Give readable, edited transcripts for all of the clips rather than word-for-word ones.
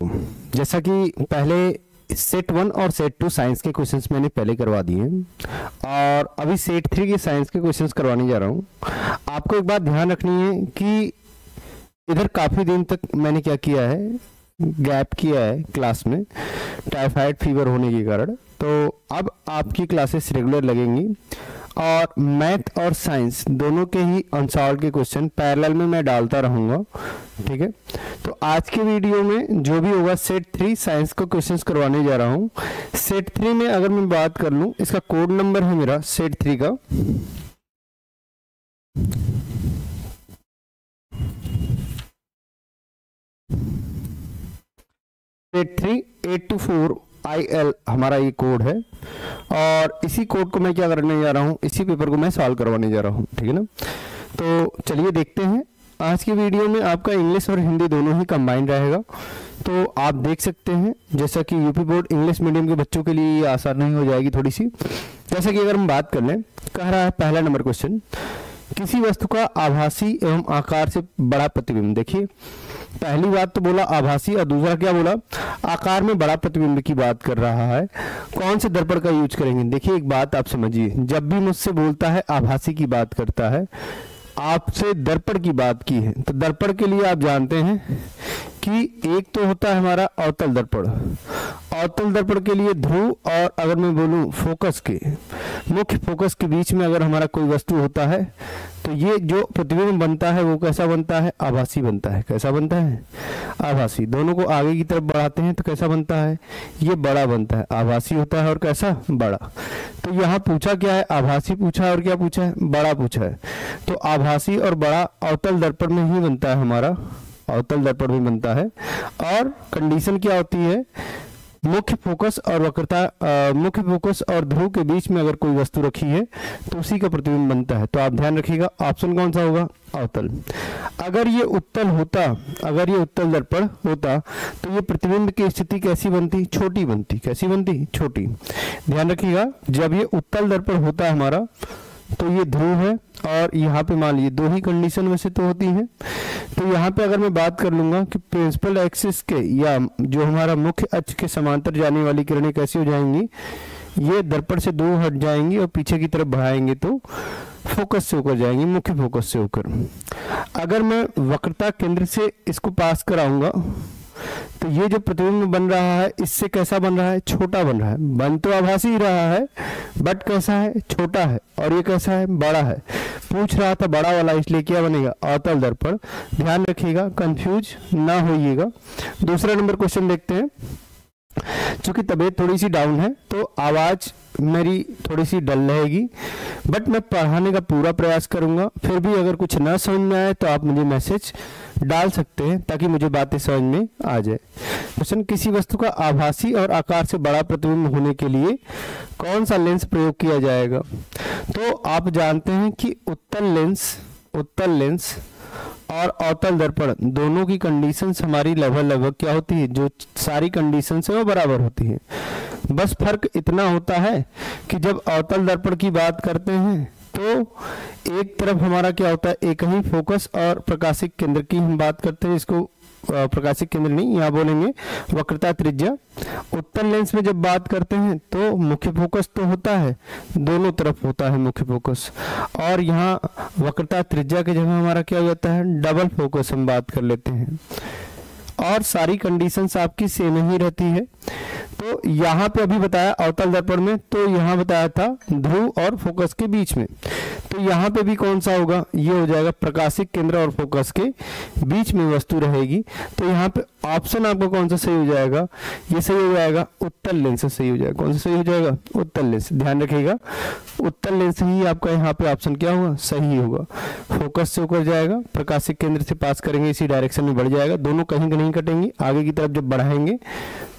जैसा कि पहले सेट 1 और सेट 2 साइंस के क्वेश्चंस मैंने पहले करवा दिए हैं और अभी सेट 3 के साइंस के क्वेश्चंस करवाने जा रहा हूँ। आपको एक बात ध्यान रखनी है कि इधर काफ़ी दिन तक मैंने क्या किया है, गैप किया है क्लास में टाइफाइड फीवर होने के कारण। तो अब आपकी क्लासेस रेगुलर लगेंगी और मैथ और साइंस दोनों के ही अनसॉल्व के क्वेश्चन पैरेलल में मैं डालता रहूँगा। ठीक है, तो आज के वीडियो में जो भी होगा सेट 3 साइंस को क्वेश्चंस करवाने जा रहा हूँ। सेट 3 में अगर मैं बात कर लूँ, इसका कोड नंबर है मेरा सेट 3 का सेट 3 824 IL हमारा ये कोड है और इसी कोड को मैं क्या करने जा रहा हूँ, इसी पेपर को मैं सॉल्व करवाने जा रहा हूँ। ठीक है ना, तो चलिए देखते हैं। आज की वीडियो में आपका इंग्लिश और हिंदी दोनों ही कंबाइंड रहेगा। तो आप देख सकते हैं जैसा कि यूपी बोर्ड इंग्लिश मीडियम के बच्चों के लिए ये आसान नहीं हो जाएगी थोड़ी सी। जैसा कि अगर हम बात कर लें, कह रहा है पहला नंबर क्वेश्चन, किसी वस्तु का आभासी एवं आकार से बड़ा प्रतिबिंब। देखिए पहली बात तो बोला आभासी और दूसरा क्या बोला, आकार में बड़ा प्रतिबिंब की बात कर रहा है। कौन से दर्पण का यूज करेंगे? देखिए एक बात आप समझिए, जब भी मुझसे बोलता है आभासी की बात करता है, आपसे दर्पण की बात की है, तो दर्पण के लिए आप जानते हैं कि एक तो होता है हमारा अवतल दर्पण। अवतल दर्पण के लिए ध्रुव और अगर मैं बोलूं फोकस के, मुख्य फोकस के बीच में अगर हमारा कोई वस्तु होता है तो ये जो प्रतिबिंब बनता है वो कैसा बनता है? आभासी बनता है। कैसा बनता है? आभासी। दोनों को आगे की तरफ बढ़ाते हैं तो कैसा बनता है? ये बड़ा बनता है। आभासी होता है और कैसा? बड़ा। तो यहाँ पूछा क्या है? आभासी पूछा है और क्या पूछा है? बड़ा पूछा है। तो आभासी और बड़ा अवतल दर्पण में ही बनता है हमारा, अवतल दर्पण में बनता है। और कंडीशन क्या होती है? मुख्य फोकस और वक्रता, मुख्य फोकस और ध्रुव के बीच में अगर कोई वस्तु रखी है तो उसी का प्रतिबिंब बनता है। तो आप ध्यान रखिएगा ऑप्शन कौन सा होगा? अवतल। अगर ये उत्तल होता, अगर ये उत्तल दर्पण होता तो ये प्रतिबिंब की स्थिति कैसी बनती? छोटी बनती। कैसी बनती? छोटी। ध्यान रखिएगा, जब ये उत्तल दर्पण होता है हमारा तो ये ध्रुव है और यहाँ पे मान लीजिए दो ही कंडीशन में से तो होती हैं। तो यहाँ पे अगर मैं बात कर लूँगा कि प्रिंसिपल एक्सिस के या जो हमारा मुख्य अक्ष के समांतर जाने वाली किरणें कैसी हो जाएंगी? ये दर्पण से दूर हट जाएंगी और पीछे की तरफ बढ़ाएंगे तो फोकस से होकर जाएंगी, मुख्य फोकस से होकर। अगर मैं वक्रता केंद्र से इसको पास कराऊंगा तो ये जो प्रतिबिंब बन रहा है इससे कैसा बन रहा है? छोटा बन रहा है। बन तो आभासी ही रहा है बट कैसा है? छोटा है। और ये कैसा है? बड़ा है। पूछ रहा था बड़ा वाला, इसलिए क्या बनेगा? अवतल दर्पण। ध्यान रखिएगा, कंफ्यूज ना होइएगा। दूसरा नंबर क्वेश्चन देखते हैं। चूंकि तबीयत थोड़ी सी डाउन है तो आवाज मेरी थोड़ी सी डल रहेगी, बट मैं पढ़ाने का पूरा प्रयास करूंगा। फिर भी अगर कुछ ना समझ में आए तो आप मुझे मैसेज डाल सकते हैं ताकि मुझे बातें समझ में आ जाए। क्वेश्चन, किसी वस्तु का आभासी और आकार से बड़ा प्रतिबिंब होने के लिए कौन सा लेंस प्रयोग किया जाएगा? तो आप जानते हैं कि उत्तल लेंस और अवतल दर्पण दोनों की कंडीशंस हमारी लगभग क्या होती है? जो सारी कंडीशंस है वो बराबर होती है। बस फर्क इतना होता है कि जब अवतल दर्पण की बात करते हैं तो एक तरफ हमारा क्या होता है? एक ही फोकस और प्रकाशिक केंद्र की हम बात करते हैं। इसको प्रकाशिक केंद्र नहीं, यहाँ बोलेंगे वक्रता त्रिज्या। उत्तल लेंस में जब बात करते हैं तो मुख्य फोकस तो होता है, दोनों तरफ होता है मुख्य फोकस, और यहाँ वक्रता त्रिज्या के जगह हमारा क्या हो जाता है? डबल फोकस हम बात कर लेते हैं। और सारी कंडीशंस आपकी सेम ही रहती है। तो यहाँ पे अभी बताया अवतल दर्पण में, तो यहाँ बताया था ध्रुव और फोकस के बीच में। तो यहाँ पे भी कौन सा होगा? ये हो जाएगा प्रकाशिक केंद्र और फोकस के बीच में वस्तु रहेगी। तो यहाँ पे ऑप्शन आपका कौन सा सही हो जाएगा? ये सही हो जाएगा, उत्तल लेंस से सही हो जाएगा। कौन सा सही हो जाएगा? उत्तल लेंस। ध्यान रखिएगा, उत्तल लेंस ही आपका यहाँ पे ऑप्शन क्या होगा? सही होगा। फोकस से होकर जाएगा, प्रकाशिक केंद्र से पास करेंगे, इसी डायरेक्शन में बढ़ जाएगा। दोनों कहीं नहीं कटेंगी, आगे की तरफ जब बढ़ाएंगे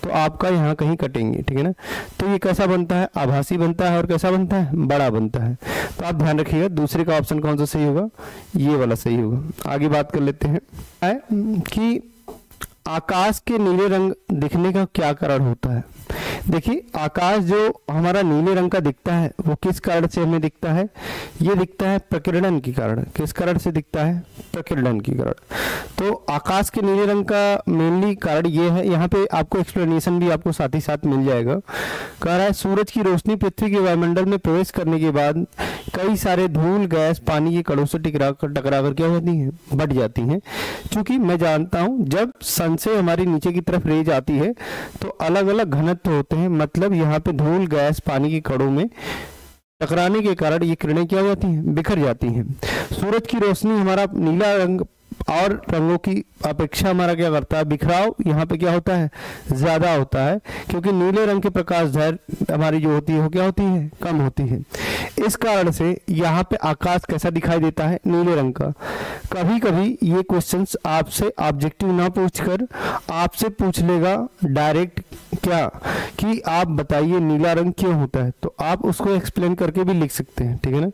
तो आपका यहाँ कहीं कटेंगे। ठीक है ना, तो ये कैसा बनता है? आभासी बनता है और कैसा बनता है? बड़ा बनता है। तो आप ध्यान रखिएगा, दूसरे का ऑप्शन कौन सा सही होगा? ये वाला सही होगा। आगे बात कर लेते हैं कि आकाश के नीले रंग दिखने का क्या कारण होता है? देखिए आकाश जो हमारा नीले रंग का दिखता है वो किस कारण से हमें दिखता है, ये दिखता है प्रकीर्णन के कारण। किस कारण से दिखता है, प्रकीर्णन के कारण। तो आकाश के नीले रंग का मेनली कारण ये है, यहाँ पे आपको एक्सप्लेनेशन भी आपको साथ ही साथ मिल जाएगा। कह रहा है सूरज की रोशनी पृथ्वी के वायुमंडल में प्रवेश करने के बाद कई सारे धूल गैस पानी के कणों से टकरा कर क्या होती हैं, बढ़ जाती हैं। क्योंकि मैं जानता हूं जब सन से हमारी नीचे की तरफ रेज आती है तो अलग अलग घनत्व होते हैं, मतलब यहाँ पे धूल गैस पानी के कणों में टकराने के कारण ये किरणें क्या हो जाती हैं, बिखर जाती हैं। सूरज की रोशनी हमारा नीला रंग और रंगों की अपेक्षा हमारा क्या करता है, बिखराव यहाँ पे क्या होता है, ज्यादा होता है, क्योंकि नीले रंग के प्रकाश धैर्य हमारी जो होती है वो क्या होती है, कम होती है। इस कारण से यहाँ पे आकाश कैसा दिखाई देता है, नीले रंग का। कभी कभी ये क्वेश्चंस आपसे ऑब्जेक्टिव ना पूछकर आपसे पूछ लेगा डायरेक्ट क्या, कि आप बताइए नीला रंग क्यों होता है, तो आप उसको एक्सप्लेन करके भी लिख सकते हैं, ठीक है ना।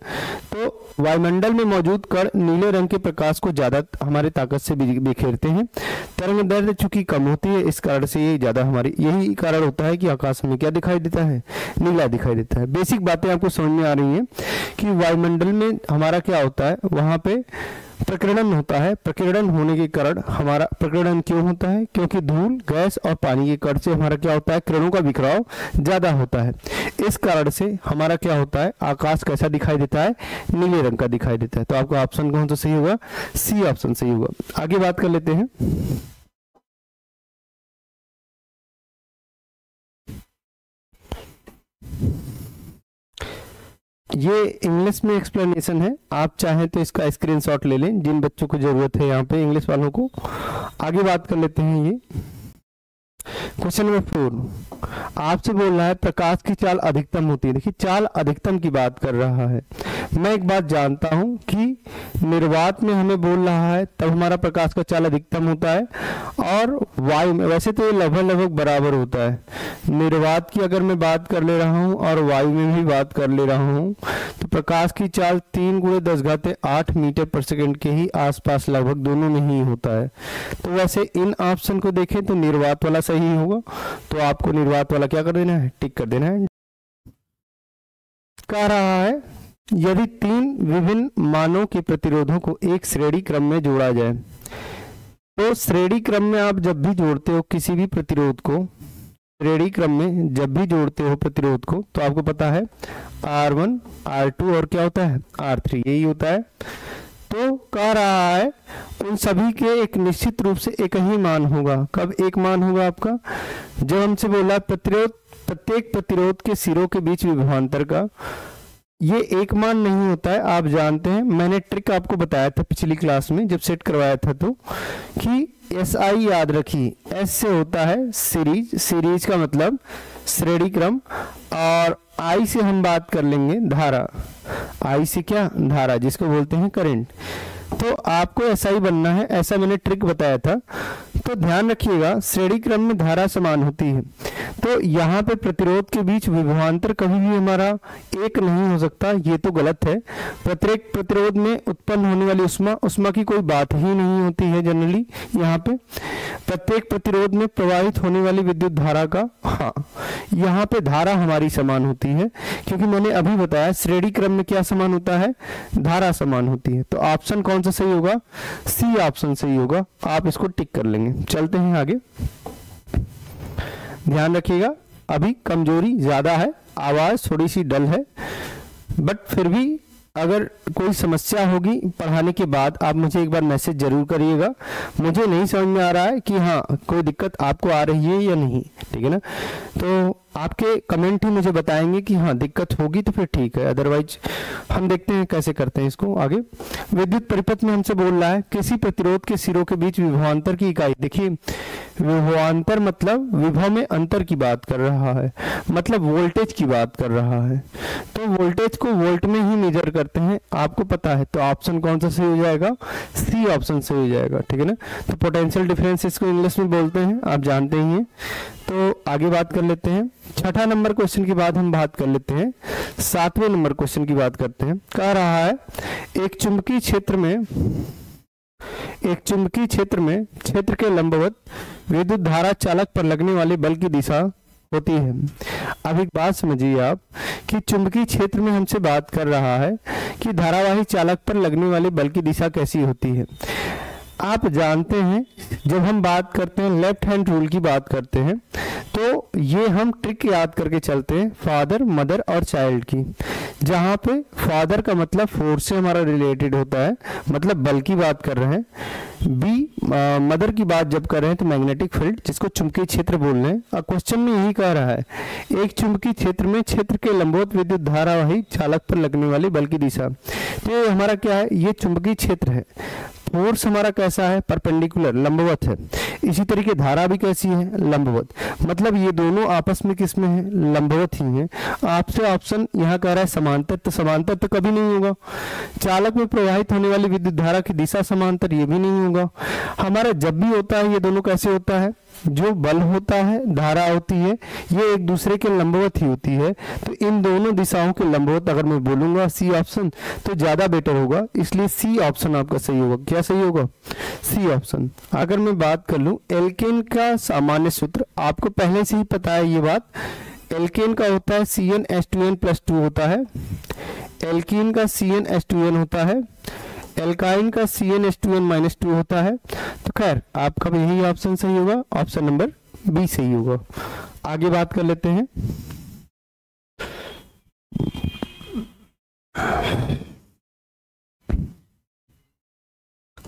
तो वायुमंडल में मौजूद कण नीले रंग के प्रकाश को ज्यादा हमारे ताकत से बिखेरते हैं। तरंग दैर्घ्य चूंकि कम होती है, इस कारण से ये ज्यादा हमारी, यही कारण होता है कि आकाश में क्या दिखाई देता है, नीला दिखाई देता है। बेसिक बातें आपको समझ में आ रही हैं कि वायुमंडल में हमारा क्या होता है, वहां पे प्रकीर्णन होता है। प्रकीर्णन होने के कारण हमारा प्रकीर्णन क्यों होता है, क्योंकि धूल गैस और पानी के कण से हमारा क्या होता है, किरणों का बिखराव ज्यादा होता है। इस कारण से हमारा क्या होता है, आकाश कैसा दिखाई देता है, नीले रंग का दिखाई देता है। तो आपका ऑप्शन कौन सा सही होगा, सी ऑप्शन सही होगा। आगे बात कर लेते हैं। ये इंग्लिश में एक्सप्लेनेशन है, आप चाहें तो इसका स्क्रीनशॉट ले लें जिन बच्चों को जरूरत है यहाँ पे इंग्लिश वालों को। आगे बात कर लेते हैं। ये क्वेश्चन नंबर 4 आपसे बोल रहा है प्रकाश की चाल अधिकतम होती है। देखिए चाल अधिकतम की बात कर रहा है। मैं एक बात जानता हूं कि निर्वात में हमें बोल रहा है तब हमारा प्रकाश का चाल अधिकतम होता है, और वायु में वैसे तो ये लगभग बराबर होता है। निर्वात की अगर मैं बात कर ले रहा हूं और वायु में भी बात कर ले रहा हूं तो प्रकाश की चाल 3 × 10⁸ मीटर पर सेकेंड के ही आसपास लगभग दोनों में ही होता है। तो वैसे इन ऑप्शन को देखें तो निर्वात वाला सही होगा, तो आपको निर्वात वाला क्या कर देना है, टिक कर देना है। कह रहा है यदि 3 विभिन्न मानों के प्रतिरोधों को एक श्रेणी क्रम में जोड़ा जाए, तो श्रेणी क्रम में आप जब भी जोड़ते हो किसी भी प्रतिरोध को, श्रेणी क्रम में जब भी जोड़ते हो प्रतिरोध को, तो आपको पता है R1 R2 और क्या होता है R3, यही होता है। तो कह रहा है उन सभी के एक निश्चित रूप से एक ही मान होगा। कब एक मान होगा आपका, जब हमसे बोला प्रत्येक प्रतिरोध के सिरों के बीच विभवांतर का, ये एक मान नहीं होता है। आप जानते हैं, मैंने ट्रिक आपको बताया था पिछली क्लास में जब सेट करवाया था, तो कि SI याद रखिए, S से होता है सीरीज, सीरीज का मतलब श्रेणी क्रम, और I से हम बात कर लेंगे धारा, I से क्या, धारा, जिसको बोलते हैं करंट। तो आपको SI बनना है, ऐसा मैंने ट्रिक बताया था। तो ध्यान रखिएगा श्रेणी क्रम में धारा समान होती है, तो यहाँ पे प्रतिरोध के बीच विभवांतर कभी भी हमारा एक नहीं हो सकता, ये तो गलत है। प्रत्येक प्रतिरोध में उत्पन्न होने वाली उष्मा की कोई बात ही नहीं होती है जनरली। यहाँ पे प्रत्येक प्रतिरोध में प्रवाहित होने वाली विद्युत धारा का, हाँ यहाँ पे धारा हमारी समान होती है, क्योंकि मैंने अभी बताया श्रेणी क्रम में क्या समान होता है, धारा समान होती है। तो ऑप्शन कौन सा सही होगा, सी ऑप्शन सही होगा। आप इसको टिक कर लेंगे। चलते हैं आगे। ध्यान रखिएगा अभी कमजोरी ज्यादा है, आवाज थोड़ी सी डल है, बट फिर भी अगर कोई समस्या होगी पढ़ाने के बाद आप मुझे एक बार मैसेज जरूर करिएगा। मुझे नहीं समझ में आ रहा है कि हाँ कोई दिक्कत आपको आ रही है या नहीं, ठीक है ना। तो आपके कमेंट ही मुझे बताएंगे कि हाँ दिक्कत होगी तो फिर ठीक है, अदरवाइज हम देखते हैं कैसे करते हैं इसको आगे। विद्युत परिपथ में हमसे बोल रहा है किसी प्रतिरोध के सिरों के बीच विभवांतर की इकाई। देखिए विभवांतर मतलब विभव में अंतर की बात कर रहा है, मतलब वोल्टेज की बात कर रहा है। तो वोल्टेज को वोल्ट में ही मेजर करते हैं, आपको पता है। तो ऑप्शन कौन सा सही हो जाएगा, सी ऑप्शन सही हो जाएगा, ठीक है ना। तो पोटेंशियल डिफरेंस इसको इंग्लिश में बोलते हैं, आप जानते ही हैं। तो आगे बात कर लेते हैं। छठा नंबर क्वेश्चन के बाद हम बात कर लेते हैं 7वें नंबर क्वेश्चन की बात करते हैं। कह रहा है एक चुंबकीय क्षेत्र में क्षेत्र के लंबवत विद्युत धारा चालक पर लगने वाले बल की दिशा होती है। अब एक बात समझिए आप कि चुंबकीय क्षेत्र में हमसे बात कर रहा है कि धारावाही चालक पर लगने वाले बल की दिशा कैसी होती है। आप जानते हैं जब हम बात करते हैं लेफ्ट हैंड रूल की बात करते हैं तो ये हम ट्रिक याद करके चलते हैं फादर, मदर और चाइल्ड की, जहाँ पे फादर का मतलब फोर्स से हमारा रिलेटेड होता है, मतलब बल की बात कर रहे हैं। मदर की बात जब कर रहे हैं तो मैग्नेटिक फील्ड, जिसको चुंबकीय क्षेत्र बोल रहे हैं। और क्वेश्चन में यही कह रहा है एक चुंबकीय क्षेत्र में क्षेत्र के लंबवत विद्युत धारावाही चालक पर लगने वाली बल की दिशा। तो ये हमारा क्या है, ये चुंबकीय क्षेत्र है। फोर्स हमारा कैसा है, परपेंडिकुलर, लंबवत है। इसी तरीके धारा भी कैसी है, लंबवत। मतलब ये दोनों आपस में किस में है, लंबवत ही है। आपसे ऑप्शन यहाँ कह रहा है समांतर, तो समांतर तो कभी नहीं होगा। चालक में प्रवाहित होने वाली विद्युत धारा की दिशा समांतर, ये भी नहीं होगा। हमारा जब भी होता है ये दोनों कैसे होता है, जो बल होता है, धारा होती है, ये एक दूसरे के लंबवत ही होती है। तो इन दोनों दिशाओं के लंबवत अगर मैं बोलूंगा सी ऑप्शन तो ज्यादा बेटर होगा, इसलिए सी ऑप्शन आपका सही होगा। क्या सही होगा, सी ऑप्शन। अगर मैं बात कर लूं एल्केन का सामान्य सूत्र, आपको पहले से ही पता है ये बात। एल्केन का होता है CnH2n+2 होता है, एल्कीन का CnH2n होता है, एल्काइन का CnH2n-2 होता है। तो खैर आपका भी यही ऑप्शन सही होगा, ऑप्शन नंबर बी सही होगा। आगे बात कर लेते हैं।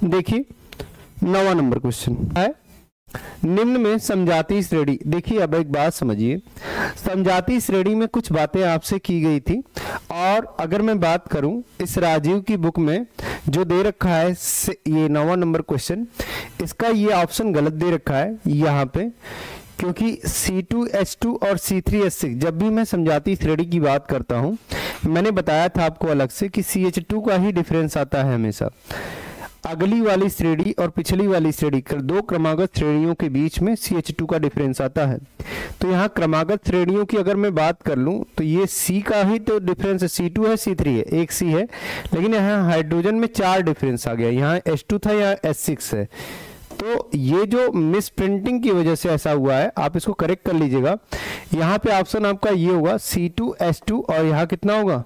देखिए 9वां नंबर क्वेश्चन है, निम्न में समझाती श्रेणी। देखिए अब एक बात समझिए, समझाती श्रेणी में कुछ बातें आपसे की गई थी, और अगर मैं बात करूं इस राजीव की बुक में जो दे रखा है ये 9वां नंबर क्वेश्चन, इसका ये ऑप्शन गलत दे रखा है यहाँ पे, क्योंकि C2H2 और C3H6 जब भी मैं समझाती श्रेणी की बात करता हूँ, मैंने बताया था आपको अलग से कि CH2 का ही डिफरेंस आता है हमेशा। अगली वाली श्रेणी और पिछली वाली श्रेणी, दो क्रमागत श्रेणियों के बीच में CH2 का डिफरेंस आता है। तो यहाँ क्रमागत श्रेणियों की अगर मैं बात कर लूँ तो ये C का ही तो डिफरेंस है, C2 है, C3 है, एक C है, लेकिन यहाँ हाइड्रोजन में 4 डिफरेंस आ गया। यहाँ H2 था, यहाँ H6 है। तो ये जो मिस प्रिंटिंग की वजह से ऐसा हुआ है, आप इसको करेक्ट कर लीजिएगा। यहाँ पे ऑप्शन आपका ये होगा C2H2 और यहाँ कितना होगा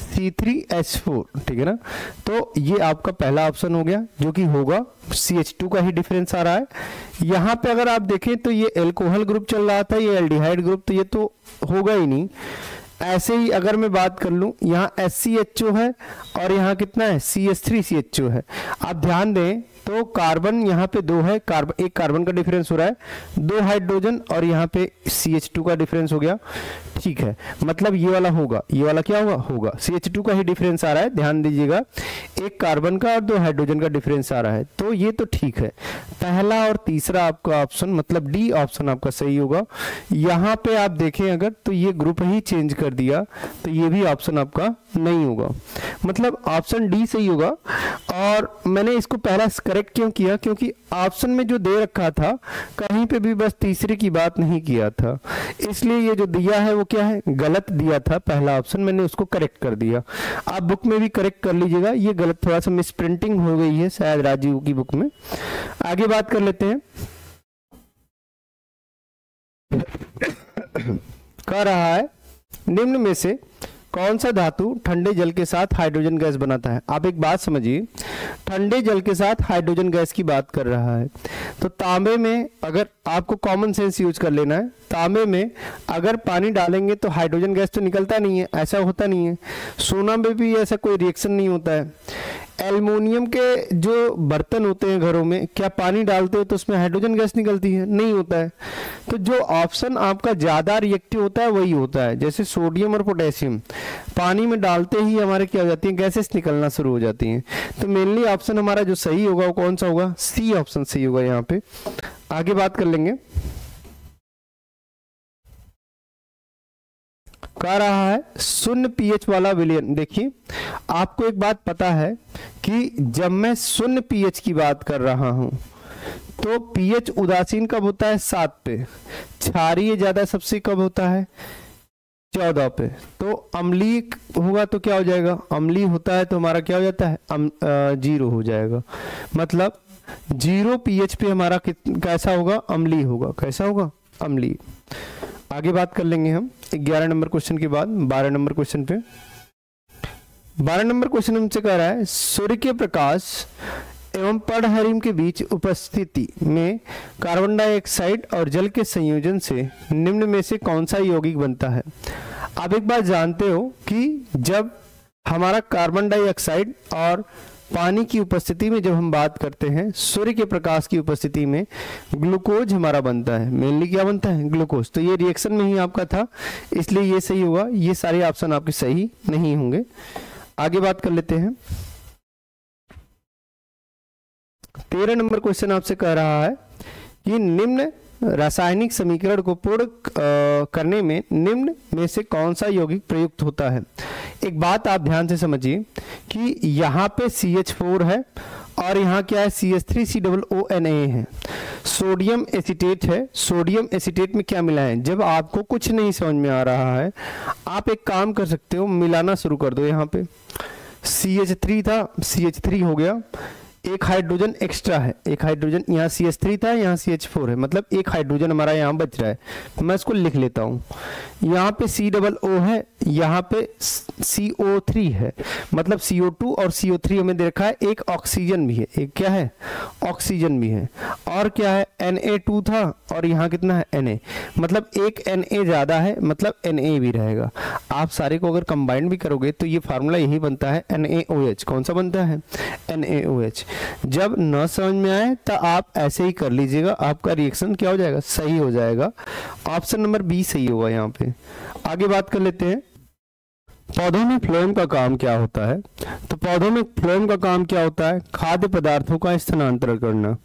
C3H4, ठीक है ना। तो ये आपका पहला ऑप्शन हो गया, जो कि होगा CH2 का ही डिफरेंस आ रहा है। यहाँ पे अगर आप देखें तो ये एल्कोहल ग्रुप चल रहा था, ये एल्डिहाइड ग्रुप, तो ये तो होगा ही नहीं। ऐसे ही अगर मैं बात कर लूं, यहाँ SCHO है और यहाँ कितना है CH3CHO है। आप ध्यान दें तो कार्बन यहाँ पे 2 है, एक कार्बन का डिफरेंस हो रहा है, 2 हाइड्रोजन और यहाँ पे CH2 का डिफरेंस हो गया, ठीक है। मतलब ये वाला होगा, ये वाला क्या होगा CH2 का ही डिफरेंस आ रहा है, ध्यान दीजिएगा, एक कार्बन का और 2 हाइड्रोजन का डिफरेंस आ रहा है। तो ये तो ठीक है, पहला और तीसरा आपका ऑप्शन मतलब डी ऑप्शन आपका सही होगा। यहाँ पे आप देखें अगर तो ये ग्रुप ही चेंज कर दिया, तो ये भी ऑप्शन आपका नहीं होगा, मतलब ऑप्शन डी सही होगा। और मैंने इसको पहला करेक्ट क्यों किया, क्योंकि ऑप्शन में जो दे रखा था कहीं पे भी बस तीसरे की बात नहीं किया था, इसलिए ये जो दिया है वो क्या है, गलत दिया था पहला ऑप्शन, मैंने उसको करेक्ट कर दिया। आप बुक में भी करेक्ट कर लीजिएगा, ये गलत थोड़ा सा मिस प्रिंटिंग हो गई है शायद राजीव की बुक में। आगे बात कर लेते हैं। कह रहा है निम्न में से कौन सा धातु ठंडे जल के साथ हाइड्रोजन गैस बनाता है। आप एक बात समझिए, ठंडे जल के साथ हाइड्रोजन गैस की बात कर रहा है, तो तांबे में अगर आपको कॉमन सेंस यूज कर लेना है, तांबे में अगर पानी डालेंगे तो हाइड्रोजन गैस तो निकलता नहीं है, ऐसा होता नहीं है। सोना में भी ऐसा कोई रिएक्शन नहीं होता है। एल्युमिनियम के जो बर्तन होते हैं घरों में, क्या पानी डालते हो तो उसमें हाइड्रोजन गैस निकलती है, नहीं होता है। तो जो ऑप्शन आपका ज्यादा रिएक्टिव होता है वही होता है, जैसे सोडियम और पोटेशियम पानी में डालते ही हमारे क्या हो जाती है, गैसेस निकलना शुरू हो जाती हैं। तो मेनली ऑप्शन हमारा जो सही होगा वो कौन सा होगा, सी ऑप्शन सही होगा यहाँ पे। आगे बात कर लेंगे। कह रहा है 0 pH वाला विलयन। देखिए आपको एक बात पता है कि जब मैं 0 pH की बात कर रहा हूं तो pH उदासीन कब होता है 7 पे, क्षारीय ज्यादा सबसे कब होता है 14 पे। तो अम्लीय होगा तो क्या हो जाएगा, अम्लीय होता है तो हमारा क्या हो जाता है 0 हो जाएगा। मतलब 0 pH पे हमारा कैसा होगा, अम्लीय होगा। कैसा होगा, अम्लीय। आगे बात कर लेंगे हम 11 नंबर क्वेश्चन के बाद 12 नंबर क्वेश्चन पे। 12 नंबर क्वेश्चन हमसे कह रहा है सूर्य के प्रकाश एवं पर्णहरिम के बीच उपस्थिति में कार्बन डाइऑक्साइड और जल के संयोजन से निम्न में से कौन सा यौगिक बनता है। आप एक बात जानते हो कि जब हमारा कार्बन डाइऑक्साइड और पानी की उपस्थिति में जब हम बात करते हैं, सूर्य के प्रकाश की उपस्थिति में ग्लूकोज हमारा बनता है। मेनली क्या बनता है? ग्लूकोज। तो ये रिएक्शन में ही आपका था, इसलिए ये सही होगा। ये सारे ऑप्शन आपके सही नहीं होंगे। आगे बात कर लेते हैं। 13 नंबर क्वेश्चन आपसे कह रहा है कि निम्न रासायनिक समीकरण को पूर्ण करने में निम्न में से कौन सा यौगिक प्रयुक्त होता है। एक बात आप ध्यान से समझिए कि यहाँ पे CH4 है और यहाँ क्या है? CH3COONA है, सोडियम एसीटेट है। सोडियम एसीटेट में क्या मिला है? जब आपको कुछ नहीं समझ में आ रहा है, आप एक काम कर सकते हो, मिलाना शुरू कर दो। यहाँ पे CH3 था, CH3 हो गया, एक हाइड्रोजन एक्स्ट्रा है, एक हाइड्रोजन, यहाँ CH3 था, यहाँ CH4 है, मतलब एक हाइड्रोजन हमारा यहाँ बच रहा है। तो मैं इसको लिख लेता हूँ। यहाँ पे COO है, यहाँ पे CO3 है, मतलब CO2 और CO3 हमें दे रखा है। एक ऑक्सीजन भी है, एक क्या है? ऑक्सीजन भी है। और क्या है? Na2 था और यहाँ कितना है? Na, मतलब एक Na ज़्यादा है, मतलब Na भी रहेगा। आप सारे को अगर कंबाइंड भी करोगे तो ये फार्मूला यही बनता है, NaOH। कौन सा बनता है? NaOH। जब न समझ में आए तो आप ऐसे ही कर लीजिएगा, आपका रिएक्शन क्या हो जाएगा? सही हो जाएगा। ऑप्शन नंबर बी सही होगा यहाँ पे। आगे बात कर लेते हैं, पौधों में फ्लोएम का काम क्या होता है। तो पौधों में फ्लोएम का काम क्या होता है? खाद्य पदार्थों का स्थानांतरण करना।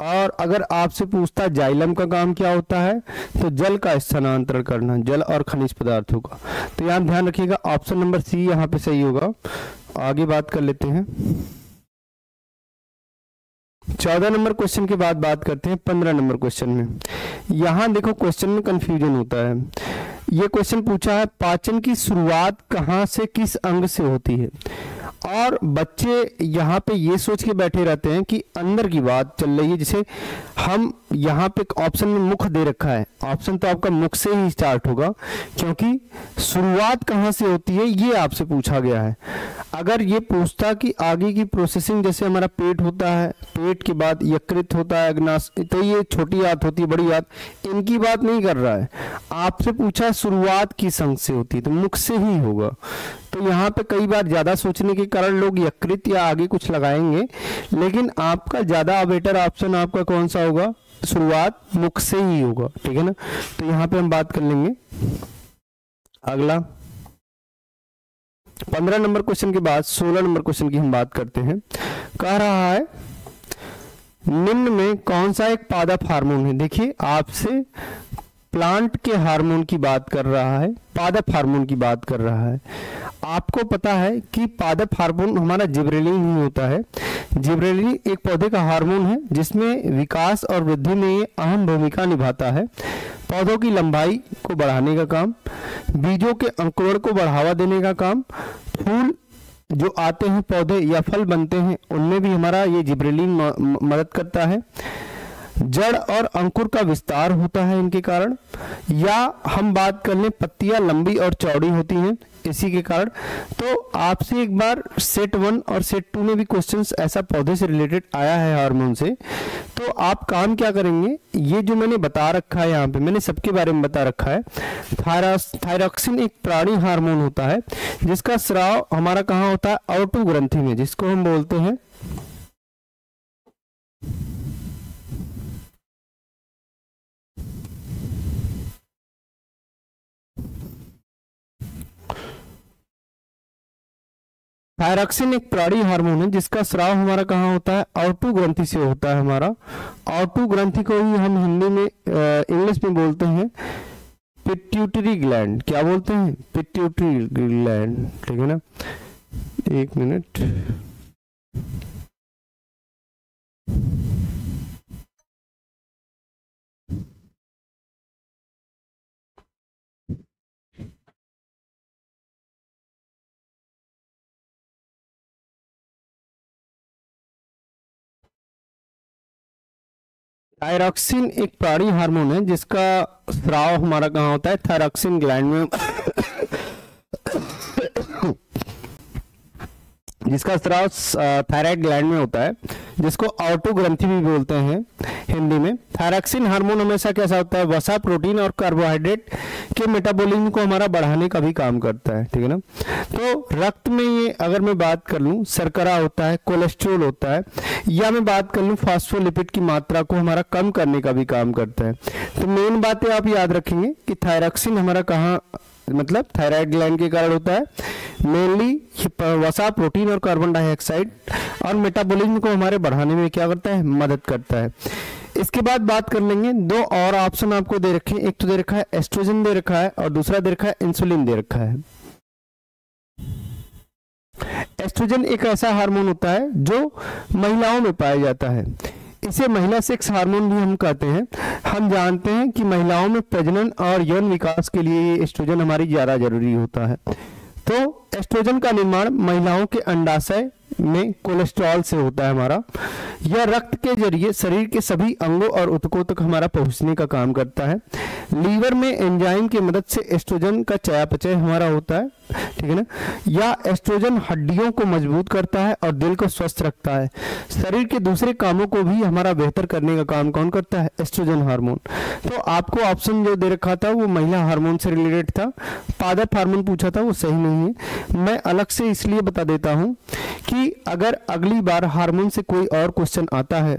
और अगर आपसे पूछता है जाइलम का काम क्या होता है, तो जल का स्थानांतरण करना, जल और खनिज पदार्थों का। तो यहाँ ध्यान रखिएगा, ऑप्शन नंबर सी यहाँ पे सही होगा। आगे बात कर लेते हैं, 14 नंबर क्वेश्चन के बाद बात करते हैं 15 नंबर क्वेश्चन में। यहां देखो क्वेश्चन में कंफ्यूजन होता है। ये क्वेश्चन पूछा है पाचन की शुरुआत कहां से, किस अंग से होती है। और बच्चे यहाँ पे ये सोच के बैठे रहते हैं कि अंदर की बात चल रही है। जैसे हम यहाँ पे ऑप्शन में मुख दे रखा है, ऑप्शन तो आपका मुख से ही स्टार्ट होगा, क्योंकि शुरुआत कहाँ से होती है ये आपसे पूछा गया है। अगर ये पूछता कि आगे की प्रोसेसिंग, जैसे हमारा पेट होता है, पेट के बाद यकृत होता है, अग्नाशय, तो ये छोटी आंत होती है, बड़ी आंत, इनकी बात नहीं कर रहा है। आपसे पूछा है शुरुआत किस अंग से होती है, तो मुख से ही होगा। तो यहाँ पे कई बार ज्यादा सोचने के कारण लोग यकृत या आगे कुछ लगाएंगे, लेकिन आपका ज्यादा बेटर ऑप्शन आपका कौन सा होगा? शुरुआत मुख से ही होगा, ठीक है ना। तो यहाँ पे हम बात कर लेंगे। अगला 15 नंबर क्वेश्चन के बाद 16 नंबर क्वेश्चन की हम बात करते हैं। कह रहा है निम्न में कौन सा एक पादप हार्मोन है। देखिए आपसे प्लांट के हार्मोन की बात कर रहा है, पादप हार्मोन की बात कर रहा है। आपको पता है कि पादप हार्मोन हमारा जिबरेलिन ही होता है। जिबरेलिन एक पौधे का हार्मोन है जिसमें विकास और वृद्धि में ये अहम भूमिका निभाता है। पौधों की लंबाई को बढ़ाने का काम, बीजों के अंकुरण को बढ़ावा देने का काम, फूल जो आते हैं पौधे या फल बनते हैं उनमें भी हमारा ये जिबरेलिन मदद करता है। जड़ और अंकुर का विस्तार होता है इनके कारण, या हम बात कर लें पत्तियां लंबी और चौड़ी होती हैं इसी के कारण। तो आपसे एक बार सेट 1 और सेट 2 में भी क्वेश्चंस ऐसा पौधे से रिलेटेड आया है, हार्मोन से। तो आप काम क्या करेंगे, ये जो मैंने बता रखा है यहाँ पे, मैंने सबके बारे में बता रखा है। थायरॉक्सिन एक प्राणी हार्मोन होता है जिसका स्राव हमारा कहाँ होता है? आउटू ग्रंथि में, जिसको हम बोलते हैं थायरॉक्सिन एक प्राणी हार्मोन है जिसका स्राव हमारा कहाँ होता है? आउटू ग्रंथि से होता है हमारा। आउटू ग्रंथि को ही हम हिंदी में इंग्लिश में बोलते हैं पिट्यूटरी ग्लैंड। क्या बोलते हैं? पिट्यूटरी ग्लैंड, ठीक है ना। एक मिनट, थायरॉक्सिन एक प्राणी हार्मोन है जिसका स्राव हमारा कहाँ होता है, थायरॉक्सिन ग्लैंड में जिसका स्राव थायराइड ग्लैंड में होता है, जिसको ऑटो ग्रंथि भी बोलते हैं हिंदी में। थायरॉक्सिन हार्मोन हमेशा कैसा होता है, वसा, प्रोटीन और कार्बोहाइड्रेट के मेटाबॉलिज्म को हमारा बढ़ाने का भी काम करता है, ठीक है ना। तो रक्त में ये अगर मैं बात कर लूँ, शर्करा होता है, कोलेस्ट्रॉल होता है, या मैं बात कर लूँ फास्फोलिपिड की मात्रा को हमारा कम करने का भी काम करता है। तो मेन बातें आप याद रखेंगे कि थायरॉक्सिन हमारा कहाँ, मतलब थायराइड ग्लैंड के कारण होता है, मेनली वसा, प्रोटीन और कार्बन डाइऑक्साइड, और मेटाबॉलिज्म को हमारे बढ़ाने में क्या करता है, मदद करता है। इसके बाद बात कर लेंगे, दो और ऑप्शन आपको दे रखे हैं, एक तो दे रखा है एस्ट्रोजन दे रखा है और दूसरा दे रखा है इंसुलिन दे रखा है। एस्ट्रोजन एक ऐसा हार्मोन होता है जो महिलाओं में पाया जाता है, इसे महिला सेक्स हार्मोन भी हम कहते हैं। हम जानते हैं कि महिलाओं में प्रजनन और यौन विकास के लिए एस्ट्रोजन हमारी ज्यादा जरूरी होता है। तो एस्ट्रोजन का निर्माण महिलाओं के अंडाशय में कोलेस्ट्रॉल से होता है हमारा। यह रक्त के जरिए शरीर के सभी अंगों और ऊतकों तक हमारा पहुंचने का काम करता है। लीवर में एंजाइम की मदद से एस्ट्रोजन का चयापचय हमारा होता है, ठीक है ना। या एस्ट्रोजन हड्डियों को मजबूत करता है और दिल को स्वस्थ रखता है। शरीर के दूसरे कामों को भी हमारा बेहतर करने का काम कौन करता है, एस्ट्रोजन हार्मोन। तो आपको ऑप्शन जो दे रखा था वो महिला हार्मोन से रिलेटेड था, पादप हार्मोन पूछा था, वो सही नहीं है। मैं अलग से इसलिए बता देता हूं कि अगर अगली बार हार्मोन से कोई और क्वेश्चन आता है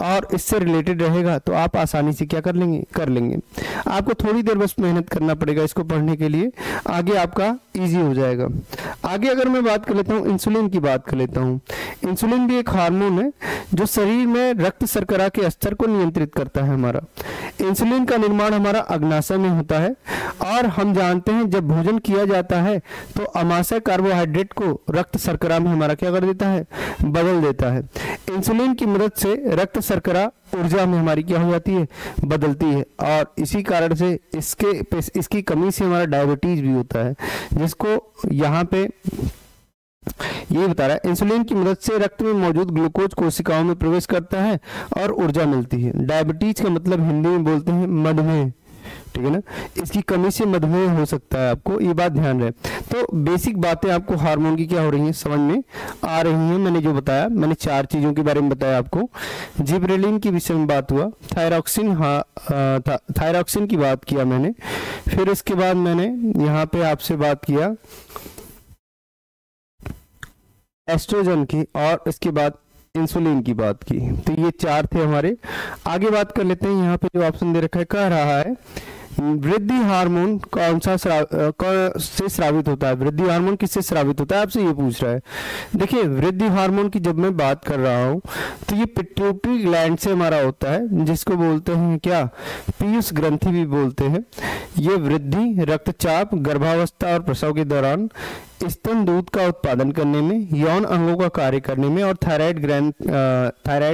और इससे रिलेटेड रहेगा तो आप आसानी से क्या कर लेंगे। आपको थोड़ी देर बस मेहनत करना पड़ेगा इसको पढ़ने के लिए, आगे आपका इजी हो जाएगा। आगे अगर मैं बात कर लेता हूँ, इंसुलिन की बात कर लेता हूँ। इंसुलिन भी एक हार्मोन है जो शरीर में रक्त शर्करा के स्तर को नियंत्रित करता है हमारा। इंसुलिन का निर्माण हमारा अग्नाशय में होता है और हम जानते हैं जब भोजन किया जाता है तो अमाशय कार्बोहाइड्रेट को रक्त शर्करा में हमारा क्या कर देता है, बदल देता है। इंसुलिन की मदद से रक्त शर्करा ऊर्जा में हमारी क्या हो जाती है, बदलती है, और इसी कारण से इसकी कमी से हमारा डायबिटीज भी होता है, जिसको यहाँ पे ये बता रहा है। इंसुलिन की मदद से रक्त में मौजूद ग्लूकोज कोशिकाओं में प्रवेश करता है और ऊर्जा मिलती है। डायबिटीज का मतलब हिंदी में बोलते हैं मधुमेह, ठीक है ना। इसकी कमी से मधुमेह हो सकता है, आपको ये बात ध्यान रहे। तो बेसिक बातें आपको हार्मोन की क्या हो रही हैं, समझ में आ रही हैं। मैंने जो बताया, मैंने 4 चीजों के बारे में बताया आपको। जिबरेलिन के विषय में बात हुआ, थायरॉक्सिन की बात किया मैंने, फिर इसके बाद मैंने यहाँ पे आपसे बात किया एस्ट्रोजन की, और इसके बाद इंसुलिन की बात की। तो ये 4 थे हमारे। आगे बात कर लेते हैं। यहाँ पे जो ऑप्शन दे रखा है, कह रहा है वृद्धि हार्मोन कौन सा से स्रावित होता है, वृद्धि हार्मोन किससे स्रावित होता है, आपसे ये पूछ रहा है। देखिए, वृद्धि हार्मोन की जब मैं बात कर रहा हूँ तो ये पिट्यूटरी ग्लैंड से हमारा होता है, जिसको बोलते हैं क्या, पीयूष ग्रंथि भी बोलते हैं। ये वृद्धि, रक्तचाप, गर्भावस्था और प्रसव के दौरान स्तन दूध का उत्पादन करने में, यौन अंगों का कार्य करने में और थायराइड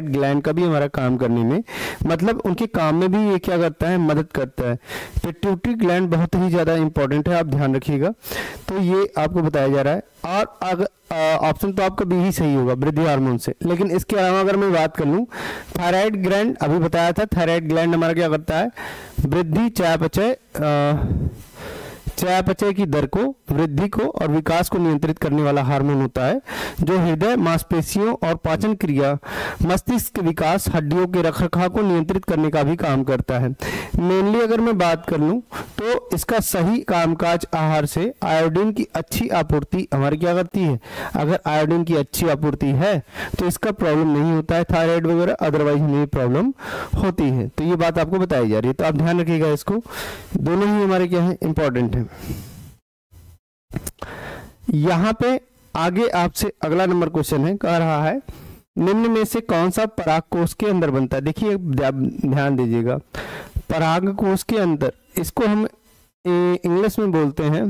ग्लैंड का भी हमारा काम करने में, मतलब उनके काम में भी ये क्या करता है, मदद करता है। पिट्यूटरी ग्लैंड बहुत ही ज्यादा इंपॉर्टेंट है, आप ध्यान रखिएगा। तो ये आपको बताया जा रहा है, और अगर ऑप्शन तो आपका बी ही सही होगा, वृद्धि हार्मोन से। लेकिन इसके अलावा अगर मैं बात कर लूँ, थायराइड ग्लैंड अभी बताया था, थायराइड ग्लैंड हमारा क्या करता है, वृद्धि, चयापचय की दर को, वृद्धि को और विकास को नियंत्रित करने वाला हार्मोन होता है, जो हृदय, मांसपेशियों और पाचन क्रिया, मस्तिष्क के विकास, हड्डियों के रखरखाव को नियंत्रित करने का भी काम करता है। मेनली अगर मैं बात कर लूं तो इसका सही कामकाज आहार से आयोडीन की अच्छी आपूर्ति हमारी क्या करती है। अगर आयोडीन की अच्छी आपूर्ति है तो इसका प्रॉब्लम नहीं होता है थायराइड वगैरह, अदरवाइज हमें प्रॉब्लम होती है। तो ये बात आपको बताई जा रही है, तो आप ध्यान रखिएगा इसको, दोनों ही हमारे क्या है, इंपॉर्टेंट है। यहां पे आगे आपसे अगला नंबर क्वेश्चन है, कह रहा है निम्न में से कौन सा पराग कोष के अंदर बनता है। देखिए ध्यान दीजिएगा, पराग कोष के अंदर, इसको हम इंग्लिश में बोलते हैं,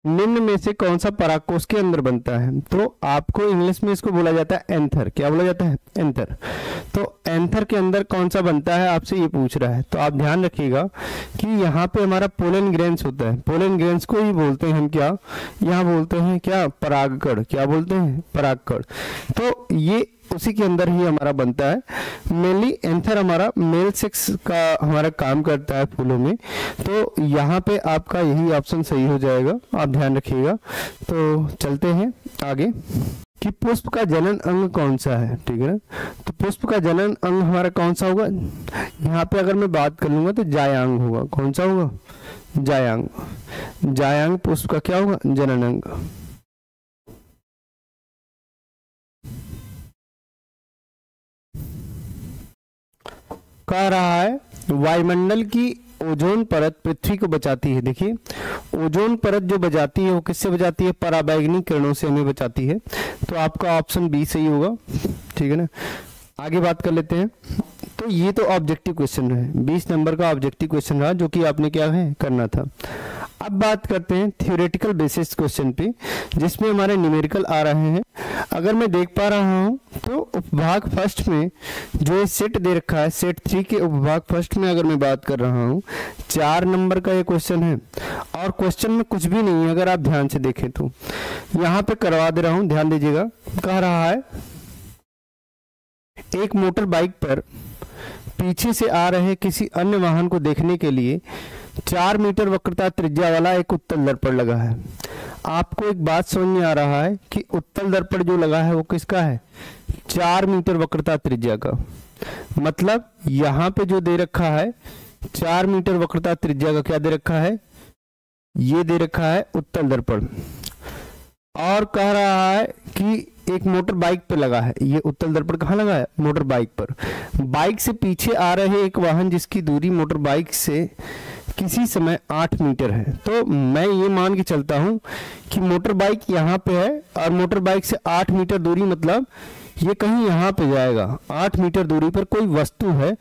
निम्न में से कौन सा पराग कोष के अंदर बनता है। तो आपको इंग्लिश में इसको बोला जाता है एंथर। क्या बोला जाता है, एंथर। तो एंथर के अंदर कौन सा बनता है, आपसे ये पूछ रहा है। तो आप ध्यान रखिएगा कि यहाँ पे हमारा पोलन ग्रेन्स होता है, पोलन ग्रेन्स को ही बोलते हैं हम क्या, यहाँ बोलते हैं क्या, परागकण। क्या बोलते हैं, परागकण। तो ये उसी के अंदर ही हमारा बनता है। मेनली एंथर हमारा मेल सेक्स का हमारा काम करता है फूलों में, तो यहाँ पे आपका यही ऑप्शन सही हो जाएगा, आप ध्यान रखिएगा। तो चलते हैं आगे कि पुष्प का जनन अंग कौन सा है, ठीक है ना। तो पुष्प का जनन अंग हमारा कौन सा होगा, यहाँ पे अगर मैं बात कर लूंगा तो जायांग होगा। कौन सा होगा, जायांग। जायांग पुष्प का क्या होगा, जनन अंग। कह रहा है वायुमंडल की ओजोन परत पृथ्वी को बचाती है। देखिए ओजोन परत जो बचाती है वो किससे बचाती है, पराबैंगनी किरणों से हमें बचाती है। तो आपका ऑप्शन बी सही होगा, ठीक है ना। आगे बात कर लेते हैं। तो ये तो ऑब्जेक्टिव क्वेश्चन है, 20 नंबर का ऑब्जेक्टिव क्वेश्चन रहा जो कि आपने क्या है करना था। अब बात करते हैं थ्योरेटिकल बेसिस क्वेश्चन पे, जिसमें हमारे न्यूमेरिकल आ रहे हैं। अगर मैं देख पा रहा हूं तो उपभाग फर्स्ट में जो ये सेट दे रखा है, सेट 3 के उपभाग फर्स्ट में अगर मैं बात कर रहा हूं 4 नंबर का ये क्वेश्चन है, और क्वेश्चन में कुछ भी नहीं है अगर आप ध्यान से देखें तो। यहाँ पे करवा दे रहा हूं, ध्यान दीजिएगा। कह रहा है एक मोटर बाइक पर पीछे से आ रहे किसी अन्य वाहन को देखने के लिए 4 मीटर वक्रता त्रिज्या वाला एक उत्तल दर्पण लगा है। आपको एक बात समझ में आ रहा है कि उत्तल दर्पण जो लगा है वो किसका है, 4 मीटर वक्रता त्रिज्या का। मतलब यहाँ पे जो दे रखा है 4 मीटर वक्रता त्रिज्या का क्या दे रखा है, ये दे रखा है उत्तल दर्पण। और कह रहा है कि एक मोटर बाइक पे लगा है। ये उत्तल दर्पण कहाँ लगा है, मोटर बाइक पर। बाइक से पीछे आ रहे एक वाहन जिसकी दूरी मोटर बाइक से किसी समय 8 मीटर है। तो मैं ये मान के चलता हूं कि मोटर बाइक यहाँ पे है और मोटर बाइक से 8 मीटर दूरी, मतलब ये कहीं यहाँ पे जाएगा। 8 मीटर दूरी पर कोई वस्तु है,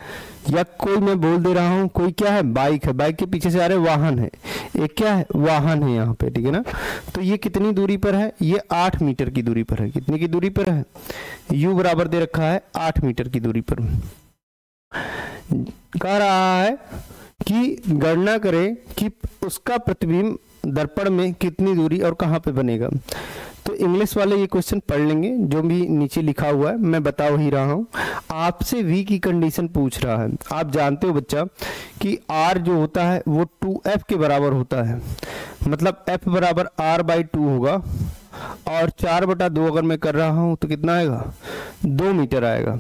या कोई मैं बोल दे रहा हूँ कोई क्या है, बाइक है। बाइक के पीछे से आ रहे वाहन है, एक क्या है, वाहन है यहाँ पे, ठीक है ना। तो ये कितनी दूरी पर है, ये 8 मीटर की दूरी पर है। कितने की दूरी पर है, u बराबर दे रखा है 8 मीटर की दूरी पर। कह रहा है कि गणना करें कि उसका प्रतिबिंब दर्पण में कितनी दूरी और कहाँ पे बनेगा। तो इंग्लिश वाले ये क्वेश्चन पढ़ लेंगे, जो भी नीचे लिखा हुआ है मैं बता ही रहा हूँ। आपसे v की कंडीशन पूछ रहा है। आप जानते हो बच्चा कि r जो होता है वो 2f के बराबर होता है, मतलब f बराबर r/2 होगा। और 4/2 अगर मैं कर रहा हूँ तो कितना आएगा, 2 मीटर आएगा।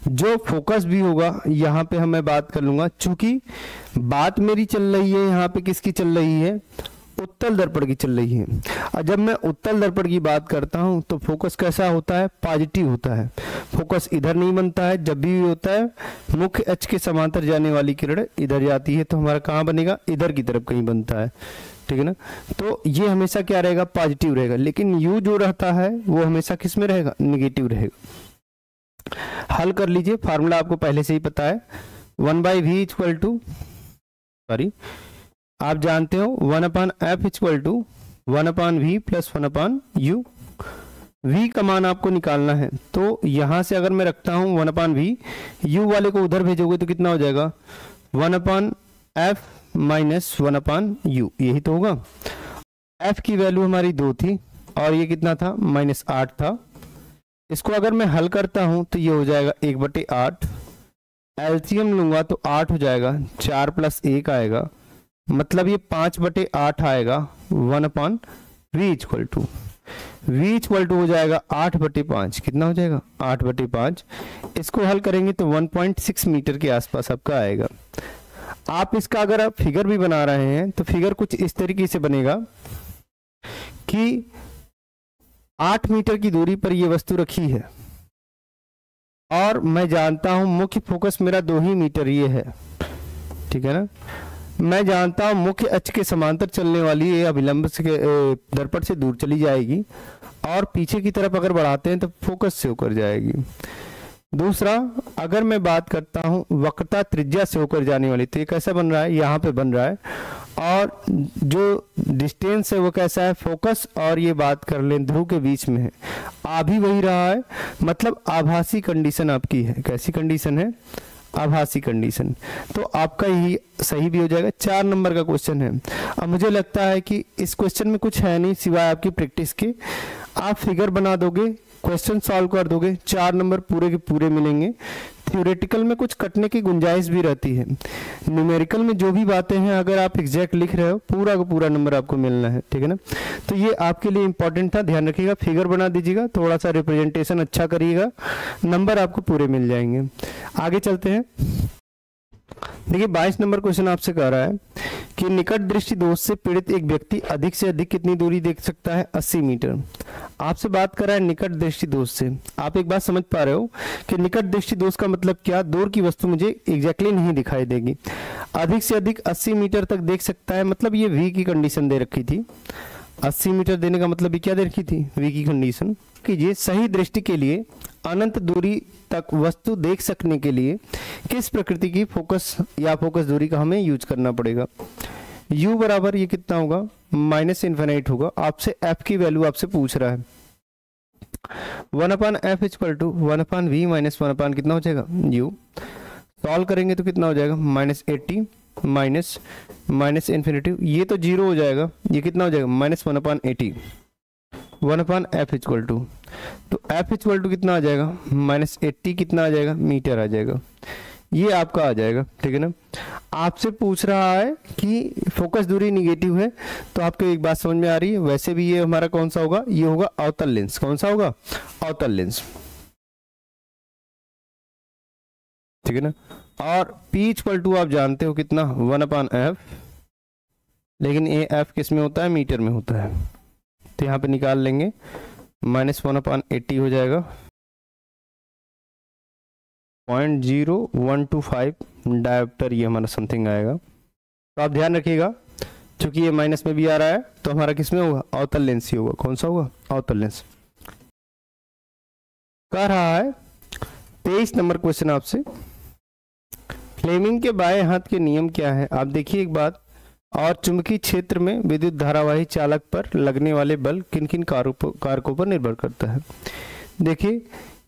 जो फोकस भी होगा यहाँ पे मैं बात कर लूंगा, चूंकि बात मेरी चल रही है यहाँ पे किसकी चल रही है, उत्तल दर्पण की चल रही है। और जब मैं उत्तल दर्पण की बात करता हूँ तो फोकस कैसा होता है, पॉजिटिव होता है। फोकस इधर नहीं बनता है, जब भी होता है मुख्य अक्ष के समांतर जाने वाली किरण इधर जाती है तो हमारा कहाँ बनेगा, इधर की तरफ कहीं बनता है, ठीक है ना। तो ये हमेशा क्या रहेगा, पॉजिटिव रहेगा। लेकिन यू जो रहता है वो हमेशा किस में रहेगा, निगेटिव रहेगा। हल कर लीजिए, फार्मूला आपको पहले से ही पता है। 1/v इक्वल टू, सॉरी आप जानते हो 1/f equal to 1/v plus 1/u। v का मान आपको निकालना है, तो यहां से अगर मैं रखता हूं 1/v, u वाले को उधर भेजोगे तो कितना हो जाएगा, 1/f माइनस 1/u, यही तो होगा। f की वैल्यू हमारी 2 थी और ये कितना था, -8 था। इसको अगर मैं हल करता हूं तो ये हो जाएगा 1/8। एलसीएम लूंगा तो 8 हो जाएगा, 4 + 1 आएगा, मतलब ये 5/8 आएगा। 1/v equal to v equal to हो जाएगा 8/5। कितना हो जाएगा, 8/5। इसको हल करेंगे तो 1.6 मीटर के आसपास आपका आएगा। आप इसका अगर आप फिगर भी बना रहे हैं तो फिगर कुछ इस तरीके से बनेगा कि 8 मीटर की दूरी पर ये वस्तु रखी है और मैं जानता हूं मुख्य फोकस मेरा 2 ही मीटर ये है, ठीक है ना। मैं जानता हूं मुख्य अक्ष के समांतर चलने वाली ये अभिलंब से दर्पण से दूर चली जाएगी और पीछे की तरफ अगर बढ़ाते हैं तो फोकस से होकर जाएगी। दूसरा, अगर मैं बात करता हूं वक्रता त्रिज्या से होकर जाने वाली, तो ये कैसा बन रहा है, यहाँ पे बन रहा है। और जो डिस्टेंस है वो कैसा है, फोकस और ये बात कर लें ध्रुव के बीच में है, आ भी वही रहा है। मतलब आभासी कंडीशन आपकी है। कैसी कंडीशन है, आभासी कंडीशन। तो आपका यही सही भी हो जाएगा। 4 नंबर का क्वेश्चन है। अब मुझे लगता है कि इस क्वेश्चन में कुछ है नहीं सिवाय आपकी प्रैक्टिस के। आप फिगर बना दोगे, क्वेश्चन सॉल्व कर दोगे 4 नंबर पूरे के पूरे मिलेंगे। थ्योरेटिकल में कुछ कटने की गुंजाइश भी रहती है, न्यूमेरिकल में जो भी बातें हैं अगर आप एग्जैक्ट लिख रहे हो पूरा का पूरा नंबर आपको मिलना है, ठीक है ना। तो ये आपके लिए इंपॉर्टेंट था, ध्यान रखिएगा। फिगर बना दीजिएगा, थोड़ा सा रिप्रेजेंटेशन अच्छा करिएगा, नंबर आपको पूरे मिल जाएंगे। आगे चलते हैं। देखिए 22 नंबर क्वेश्चन आपसे कह रहा है कि निकट दृष्टि दोष से पीड़ित एक व्यक्ति अधिक से अधिक कितनी दूरी देख सकता है? 80 मीटर। आपसे बात कर रहा है निकट दृष्टि दोष से। आप एक बात समझ पा रहे हो कि निकट दृष्टि दोष का मतलब क्या? दूर की वस्तु मुझे एग्जैक्टली नहीं दिखाई देगी। अधिक से अधिक 80 मीटर तक देख सकता है, मतलब ये वी की कंडीशन दे रखी थी। 80 मीटर देने का मतलब ये क्या दे रखी थी? वी की कंडीशन। कीजिए सही दृष्टि के लिए अनंत दूरी तक वस्तु देख सकने के लिए किस प्रकृति की फोकस या फोकस दूरी का हमें यूज करना पड़ेगा? u बराबर ये कितना होगा? माइनस इन्फिनाइट होगा। आपसे f की वैल्यू आपसे पूछ रहा है। 1/f equal to 1/v minus 1/ कितना हो जाएगा? u। सॉल्व करेंगे तो कितना हो जाएगा? -80 माइनस इन्फिनिटी, ये तो 0 हो जाएगा, ये कितना हो जाएगा? -1/80। 1/f इक्वल टू, तो f इक्वल टू कितना आ जाएगा? -80 कितना आ जाएगा? मीटर आ जाएगा। ये आपका आ जाएगा, ठीक है ना। आपसे पूछ रहा है कि फोकस दूरी निगेटिव है, तो आपको एक बात समझ में आ रही है। वैसे भी ये हमारा कौन सा होगा? ये होगा अवतल लेंस। कौन सा होगा? अवतल लेंस, ठीक है ना। और p इक्वल टू आप जानते हो कितना? 1/f, लेकिन ये f किस में होता है? मीटर में होता है। तो यहाँ पे निकाल लेंगे, -1/80 हो जाएगा, 0.0125 डायोप्टर ये हमारा समथिंग आएगा। तो आप ध्यान रखिएगा, क्योंकि ये माइनस में भी आ रहा है तो हमारा किस में होगा? अवतल लेंस ही होगा। कौन सा होगा? अवतल लेंस। कह रहा है 23 नंबर क्वेश्चन आपसे, फ्लेमिंग के बाएं हाथ के नियम क्या है? आप देखिए एक बात, और चुंबकीय क्षेत्र में विद्युत धारावाही चालक पर लगने वाले बल किन किन कारकों पर निर्भर करता है? देखिए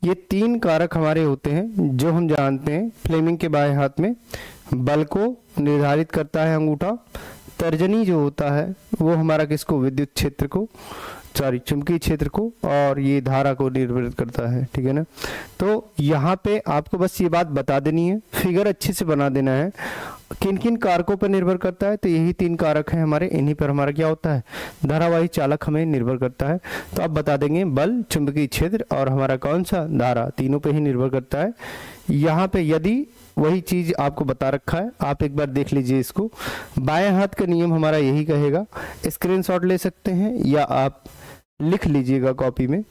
ये 3 कारक हमारे होते हैं जो हम जानते हैं। फ्लेमिंग के बाएं हाथ में बल को निर्धारित करता है अंगूठा, तर्जनी जो होता है वो हमारा किसको? विद्युत क्षेत्र को, सॉरी चुंबकीय क्षेत्र को, और ये धारा को निर्धारित करता है, ठीक है ना। तो यहाँ पे आपको बस ये बात बता देनी है, फिगर अच्छे से बना देना है, किन किन कारकों पर निर्भर करता है। तो यही 3 कारक हैं हमारे, इन्हीं पर हमारा क्या होता है? धारावाही चालक हमें निर्भर करता है। तो आप बता देंगे बल, चुंबकीय क्षेत्र और हमारा कौन सा? धारा, तीनों पे ही निर्भर करता है। यहाँ पे यदि वही चीज आपको बता रखा है, आप एक बार देख लीजिए इसको। बाएं हाथ का नियम हमारा यही कहेगा। स्क्रीनशॉट ले सकते हैं या आप लिख लीजिएगा कॉपी में।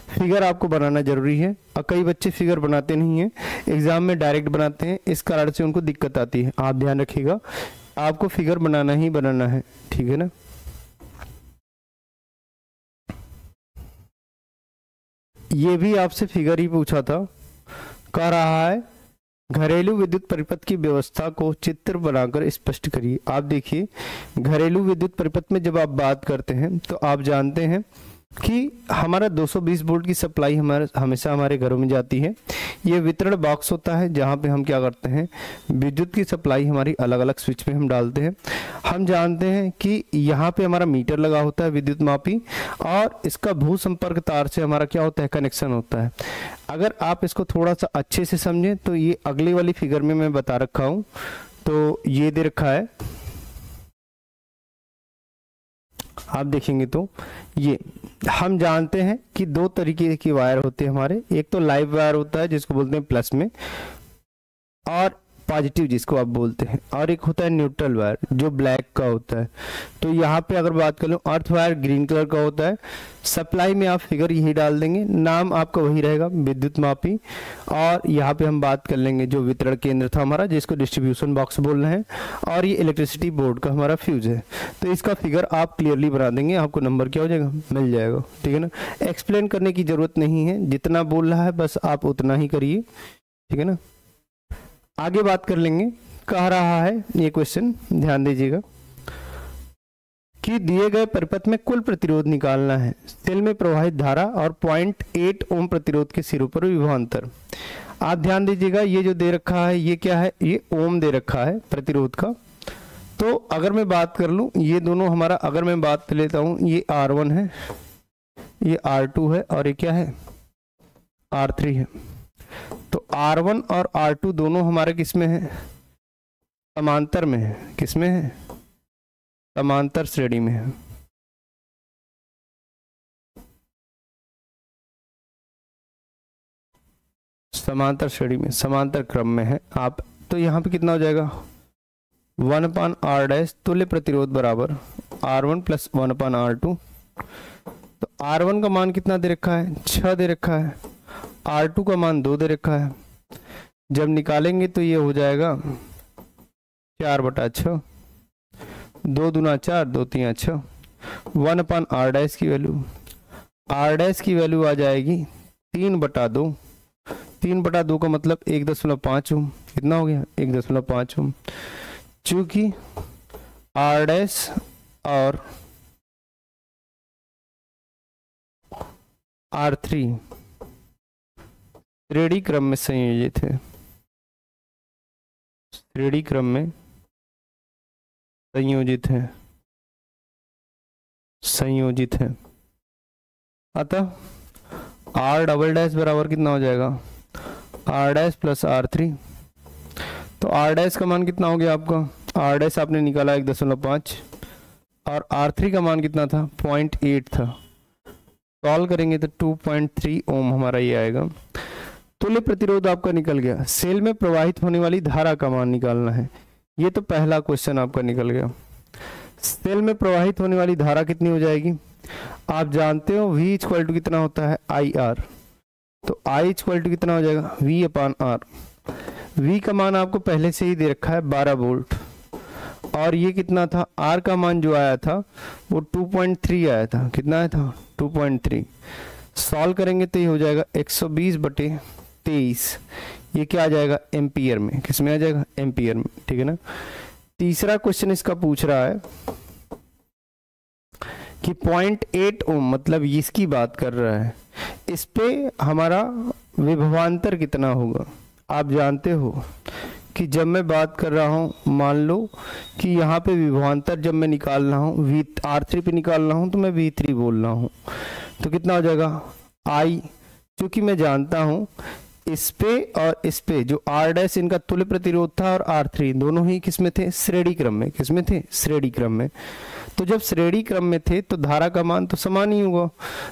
फिगर आपको बनाना जरूरी है, और कई बच्चे फिगर बनाते नहीं हैं, एग्जाम में डायरेक्ट बनाते हैं, इस कारण से उनको दिक्कत आती है। आप ध्यान रखिएगा, आपको फिगर बनाना ही बनाना है, ठीक है ना। ये भी आपसे फिगर ही पूछा था। कह रहा है घरेलू विद्युत परिपथ की व्यवस्था को चित्र बनाकर स्पष्ट करिए। आप देखिए घरेलू विद्युत परिपथ में जब आप बात करते हैं तो आप जानते हैं कि हमारा 220 वोल्ट की सप्लाई हमेशा हमारे घरों में जाती है। ये वितरण बॉक्स होता है जहाँ पे हम क्या करते हैं? विद्युत की सप्लाई हमारी अलग अलग स्विच पे हम डालते हैं। हम जानते हैं कि यहाँ पे हमारा मीटर लगा होता है विद्युत मापी, और इसका भू संपर्क तार से हमारा क्या होता है? कनेक्शन होता है। अगर आप इसको थोड़ा सा अच्छे से समझें तो ये अगली वाली फिगर में मैं बता रखा हूँ। तो ये दे रखा है, आप देखेंगे तो ये हम जानते हैं कि 2 तरीके की वायर होते हैं हमारे। एक तो लाइव वायर होता है जिसको बोलते हैं प्लस में, और पॉजिटिव जिसको आप बोलते हैं, और एक होता है न्यूट्रल वायर जो ब्लैक का होता है। तो यहाँ पे अगर बात कर लो, अर्थ वायर ग्रीन कलर का होता है। सप्लाई में आप फिगर यही डाल देंगे, नाम आपका वही रहेगा विद्युत मापी, और यहाँ पे हम बात कर लेंगे जो वितरण केंद्र था हमारा जिसको डिस्ट्रीब्यूशन बॉक्स बोल रहे हैं, और ये इलेक्ट्रिसिटी बोर्ड का हमारा फ्यूज है। तो इसका फिगर आप क्लियरली बना देंगे, आपको नंबर क्या हो जाएगा? मिल जाएगा, ठीक है ना। एक्सप्लेन करने की जरूरत नहीं है, जितना बोल रहा है बस आप उतना ही करिए, ठीक है ना। आगे बात कर लेंगे। कह रहा है ये क्वेश्चन, ध्यान दीजिएगा, कि दिए गए परिपथ में कुल प्रतिरोध निकालना है। सेल में प्रवाहित धारा और 0.8 ओम प्रतिरोध के सिरों पर विभवांतर। आप ध्यान दीजिएगा, ये जो दे रखा है ये क्या है? ये ओम दे रखा है प्रतिरोध का। तो अगर मैं बात कर लूं, ये दोनों हमारा, अगर मैं बात लेता हूं, ये R1 है, ये R2 है, और ये क्या है? R3 है। तो R1 और R2 दोनों हमारे किस में है? समांतर में है। किस में है? समांतर श्रेणी में है। समांतर श्रेणी में, समांतर क्रम में है आप। तो यहाँ पे कितना हो जाएगा? 1/R' तुल्य प्रतिरोध बराबर R1 प्लस 1/R2। तो R1 का मान कितना दे रखा है? 6 दे रखा है। R2 का मान 2 दे रखा है। जब निकालेंगे तो ये हो जाएगा 4/6, 2 दूना 4, 2 तिया 6। 1/R' की वैल्यू, R' की वैल्यू आ जाएगी 3/2। 3/2 का मतलब 1.5 ओम। कितना हो गया? 1.5 ओम। चूंकि R' और R3 श्रेणी क्रम में संयोजित है, श्रेणी क्रम में संयोजित है, संयोजित है। अतः R" बराबर कितना हो जाएगा? R' plus R3। तो R' का मान कितना हो गया आपका? R' आपने निकाला 1.5 और R3 का मान कितना था? 0.8 था। सॉल्व करेंगे तो 2.3 ओम हमारा ये आएगा। तुल्य प्रतिरोध आपका निकल गया। सेल में प्रवाहित होने वाली धारा का मान निकालना है। ये तो पहला क्वेश्चन आपका निकल गया। सेल में प्रवाहित होने वाली धारा कितनी हो जाएगी? आप जानते हो V इक्वल टू कितना होता है? IR। तो I इक्वल टू कितना हो जाएगा? V/R। V का मान आपको पहले से ही दे रखा है 12 वोल्ट, और ये कितना था? R का मान जो आया था वो 2.3 आया था। कितना आया था? 2.3। सॉल्व करेंगे तो ये हो जाएगा 120/23। ये क्या आ जाएगा? एम्पियर में। किस में आ जाएगा? एम्पियर में। ठीक है ना। तीसरा क्वेश्चन इसका पूछ रहा है कि 0.8 ओम, मतलब इसकी बात कर रहा है, इस पे हमारा विभवांतर कितना होगा? आप जानते हो कि जब मैं बात कर रहा हूं, मान लो कि यहाँ पे विभवांतर जब मैं निकाल रहा हूँ R3 पे निकाल रहा हूँ तो मैं V3 बोल रहा हूँ, तो कितना हो जाएगा? I, क्योंकि मैं जानता हूँ इस पे और इस पे जो R' इनका तुल्य प्रतिरोध था और R3 दोनों ही किस में थे? श्रेणी क्रम में। किस में थे? श्रेणी क्रम में। तो जब श्रेणी क्रम में थे तो धारा का मान तो समान ही होगा।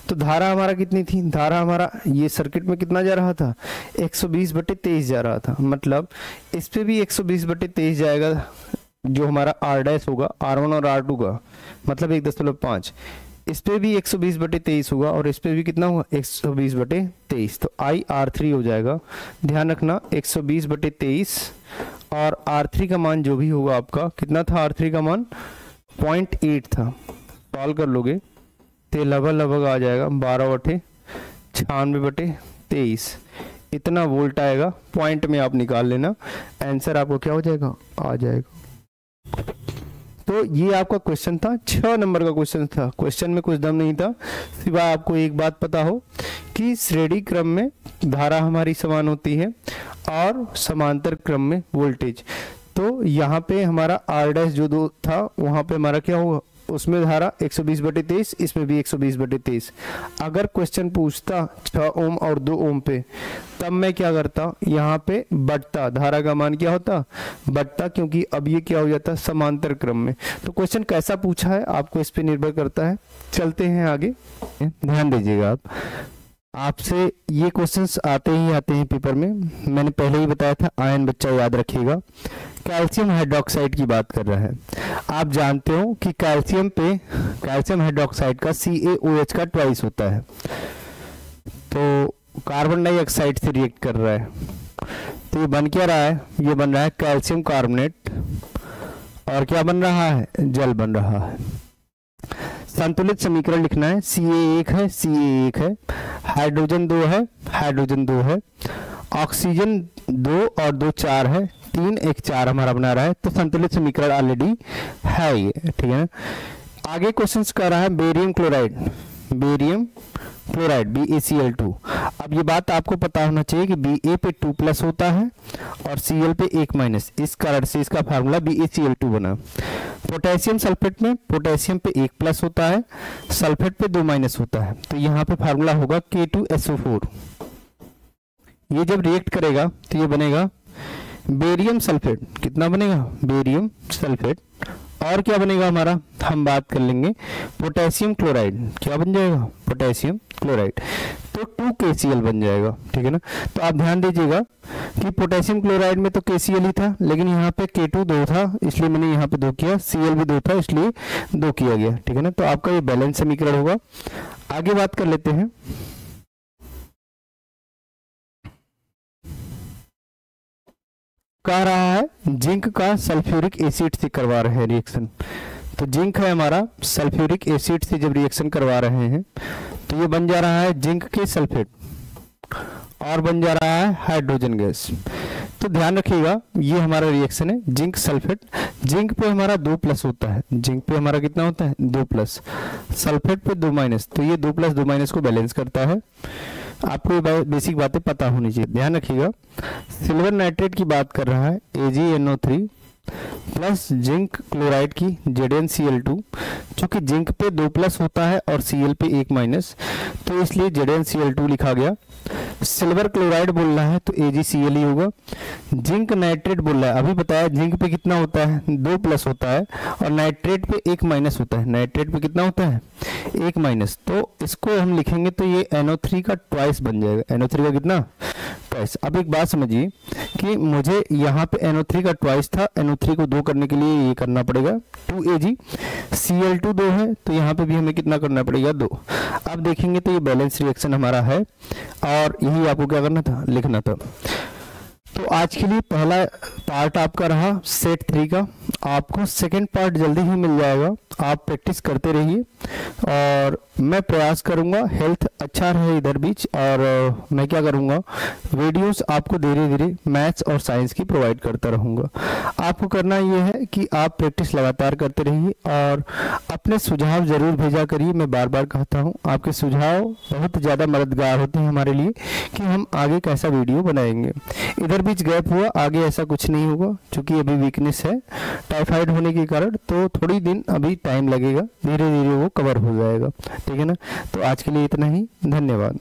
तो धारा हमारा कितनी थी? धारा हमारा ये सर्किट में कितना जा रहा था? 120/23 जा रहा था। मतलब इस पे भी 120/23 जाएगा, जो हमारा R' होगा, R1 और R2 का, मतलब 1.5। इस पे भी 120/23 होगा और इस पे भी कितना होगा? 120/23। तो IR3 हो जाएगा। ध्यान रखना 120/23, और R3 का मान जो भी होगा आपका, कितना था R3 का मान? 0.8 था। सॉल्व कर लोगे तो लगभग आ जाएगा 12/96/23। इतना वोल्ट आएगा। पॉइंट में आप निकाल लेना, आंसर आपको क्या हो जाएगा? आ जाएगा। तो ये आपका क्वेश्चन था, 6 नंबर का क्वेश्चन था। क्वेश्चन में कुछ दम नहीं था, सिवाय आपको एक बात पता हो कि श्रेणी क्रम में धारा हमारी समान होती है और समांतर क्रम में वोल्टेज। तो यहाँ पे हमारा R' जो दो था वहाँ पे हमारा क्या होगा? उसमें धारा 120/23, इसमें भी 120/23। अगर क्वेश्चन पूछता 6 ओम और 2 ओम पे, तब मैं क्या करता? यहाँ पे बढ़ता, धारा का मान क्या होता? बढ़ता, क्योंकि अब ये क्या हो जाता? समांतर क्रम में। तो क्वेश्चन कैसा पूछा है आपको इस पे निर्भर करता है। चलते हैं आगे, ध्यान दीजिएगा आप। आपसे ये क्वेश्चंस आते हैं पेपर में। मैंने पहले ही बताया था, आयन बच्चा याद रखिएगा। कैल्शियम हाइड्रोक्साइड की बात कर रहा है। आप जानते हो कि कैल्शियम हाइड्रोक्साइड का CaOH का ट्वाइस होता है, तो कार्बन डाइऑक्साइड से रिएक्ट कर रहा है। तो ये बन क्या रहा है? ये बन रहा है कैल्शियम कार्बोनेट, और क्या बन रहा है? जल बन रहा है। संतुलित समीकरण लिखना है। Ca1 है, Ca1 है, हाइड्रोजन 2 है, हाइड्रोजन 2 है, ऑक्सीजन 2 और 2 4 है, 3 1 4 हमारा बना रहा है। तो संतुलित समीकरण ऑलरेडी है ये। ठीक है। आगे क्वेश्चंस कर रहा है बेरियम क्लोराइड, BaCl2। अब ये बात आपको पता होना चाहिए कि Ba पे 2+ होता है और Cl पे 1-, इस कारण से इसका फार्मूला BaCl2 बना। पोटेशियम सल्फेट में पोटेशियम पे 1+ होता है, सल्फेट पे 2- होता है, तो यहाँ पे फार्मूला होगा K2SO4। ये जब रिएक्ट करेगा तो ये बनेगा बेरियम सल्फेट। कितना बनेगा? Barium sulphate. और क्या बनेगा हमारा, हम बात कर लेंगे पोटेशियम क्लोराइड। क्या बन जाएगा? Potassium chloride. तो 2KCl बन जाएगा, ठीक है ना। तो आप ध्यान दीजिएगा कि पोटेशियम क्लोराइड में तो KCl ही था, लेकिन यहाँ पे K2 2 था इसलिए मैंने यहाँ पे 2 किया, Cl भी 2 था इसलिए 2 किया गया, ठीक है ना। तो आपका ये बैलेंस समीकरण होगा। आगे बात कर लेते हैं। कह रहा है जिंक का सल्फ्यूरिक एसिड से करवा रहे हैं रिएक्शन। तो जिंक है हमारा, सल्फ्यूरिक एसिड से जब रिएक्शन करवा रहे हैं तो ये बन जा रहा है जिंक के सल्फेट और बन जा रहा है हाइड्रोजन गैस। तो ध्यान रखिएगा ये हमारा रिएक्शन है जिंक सल्फेट। जिंक पे हमारा 2+ होता है, जिंक पे हमारा कितना होता है? 2+, सल्फेट पे 2-। तो ये 2+, 2- को बैलेंस करता है। आपको बेसिक बातें पता होनी चाहिए, ध्यान रखिएगा। सिल्वर नाइट्रेट की बात कर रहा है, AgNO3 प्लस जिंक क्लोराइड की ZnCl2, चूंकि जिंक पे 2+ होता है और Cl पे 1- तो इसलिए ZnCl2 लिखा गया। सिल्वर क्लोराइड बोल रहा है तो AgCl ही होगा। जिंक नाइट्रेट बोल रहा है, अभी बताया जिंक पे कितना होता है? 2+ होता है और नाइट्रेट पे 1- होता है। नाइट्रेट पे कितना होता है? 1-। तो इसको हम लिखेंगे तो ये NO3 का ट्वाइस बन जाएगा। NO3 का कितना? ट्वाइस। अब एक बात समझिए कि मुझे यहाँ पे NO3 का ट्वाइस था, NO3 को 2 करने के लिए ये करना पड़ेगा 2Ag, Cl2 2 है तो यहाँ पे भी हमें कितना करना पड़ेगा? 2। अब देखेंगे तो ये बैलेंस रिएक्शन हमारा है और यही आपको क्या करना था? लिखना था। तो आज के लिए पहला पार्ट आपका रहा सेट 3 का। आपको सेकंड पार्ट जल्दी ही मिल जाएगा, आप प्रैक्टिस करते रहिए और मैं प्रयास करूंगा हेल्थ अच्छा रहे इधर बीच। और मैं क्या करूंगा, वीडियोस आपको धीरे धीरे मैथ्स और साइंस की प्रोवाइड करता रहूंगा। आपको करना ये है कि आप प्रैक्टिस लगातार करते रहिए और अपने सुझाव जरूर भेजा करिए। मैं बार बार कहता हूँ आपके सुझाव बहुत ज़्यादा मददगार होते हैं हमारे लिए कि हम आगे कैसा वीडियो बनाएंगे। इधर बीच गैप हुआ, आगे ऐसा कुछ नहीं होगा क्योंकि अभी वीकनेस है टाइफाइड होने के कारण, तो थोड़ी दिन अभी टाइम लगेगा, धीरे धीरे वो कवर हो जाएगा, ठीक है ना। तो आज के लिए इतना ही, धन्यवाद।